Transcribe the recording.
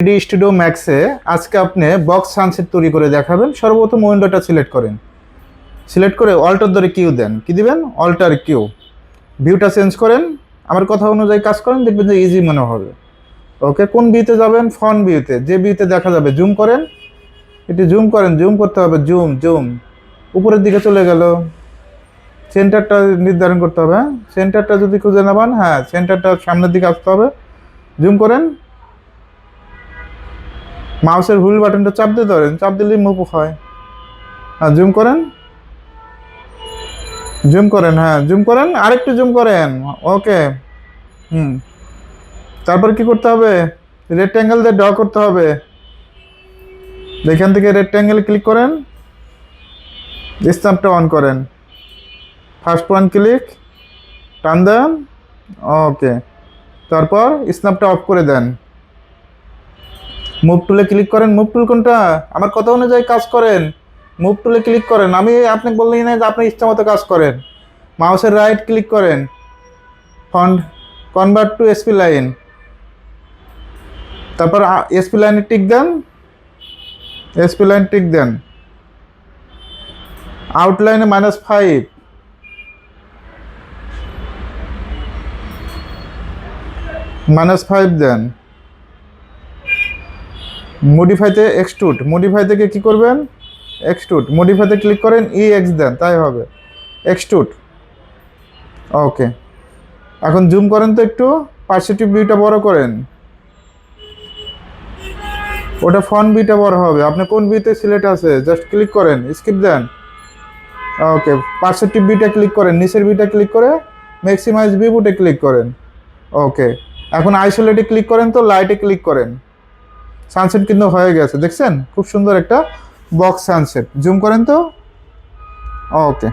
3D studio ম্যাক্সে আজকে আপনি box sunset তৈরি করে দেখাবেন। সর্বপ্রথম উইন্ডোটা সিলেক্ট করেন, সিলেক্ট করে অল্টার ধরে কিউ দেন। কি দিবেন? Alter Q. ভিউটা চেঞ্জ করেন, আমার কথা অনুযায়ী কাজ করেন, দেখবেন যে ইজি মনে হবে। ওকে, কোন ভিউতে যাবেন? ফ্রন্ট ভিউতে, যে ভিউতে দেখা যাবে। জুম করেন, একটু জুম করেন, জুম করতে হবে, জুম জুম। উপরের দিকে চলে গেল। সেন্টারটা নির্ধারণ করতে হবে। সেন্টারটা যদি খুঁজে না পান, হ্যাঁ সেন্টারটা সামনের দিকে আসতে হবে। জুম করেন, মাউসের হুইল বাটনটা চাপ দিয়ে ধরেন, চাপ দিলেই মুভ হয়। হ্যাঁ জুম করেন, জুম করেন, হ্যাঁ জুম করেন, আরেকটু জুম করেন। ওকে। হুম। তারপর কি করতে হবে? রেক্ট্যাঙ্গেল দিয়ে ড্র করতে হবে। এখান থেকে রেক্ট্যাঙ্গেল ক্লিক করেন, স্ন্যাপটা অন করেন। ফার্স্ট পয়েন্ট ক্লিক, টান দেন। ওকে, তারপর স্ন্যাপটা অফ করে দেন। মুভ টুলে ক্লিক করেন। মুভ টুল কোনটা? আমার কথা অনুযায়ী কাজ করেন। মুভ টুলে ক্লিক করেন, আমি আপনাকে বললেই না যে আপনি ইচ্ছা মতো কাজ করেন। মাউসের রাইট ক্লিক করেন, font convert to SP line, তারপর এসপি লাইনে টিক দেন, এসপি লাইন টিক দেন। আউটলাইনে -5, -5 দেন। মডিফাইতে এক্সট্রুড, মডিফাই থেকে কি করবেন? এক্সট্রুড, মডিফাইতে ক্লিক করেন, EX দেন, তাই হবে এক্সট্রুড। ওকে, এখন জুম করেন তো একটু, পার্সপেক্টিভ ভিউটা বড় করেন। ওটা ফ্রন্ট ভিউটা বড় হবে। আপনি কোন ভিউতে সিলেক্ট আছে জাস্ট ক্লিক করেন, স্কিপ দেন। ওকে, পার্সপেক্টিভ ভিউটা ক্লিক করেন, নিচের ভিউটা ক্লিক করে ম্যাক্সিমাইজ ভিউতে ক্লিক করেন। ওকে, এখন আইসোলেটে ক্লিক করেন তো, লাইটে ক্লিক করেন। সানসেট কিন্তু হয়ে গেছে, দেখছেন? খুব সুন্দর একটা বক্স সানসেট। জুম করেন তো। ওকে।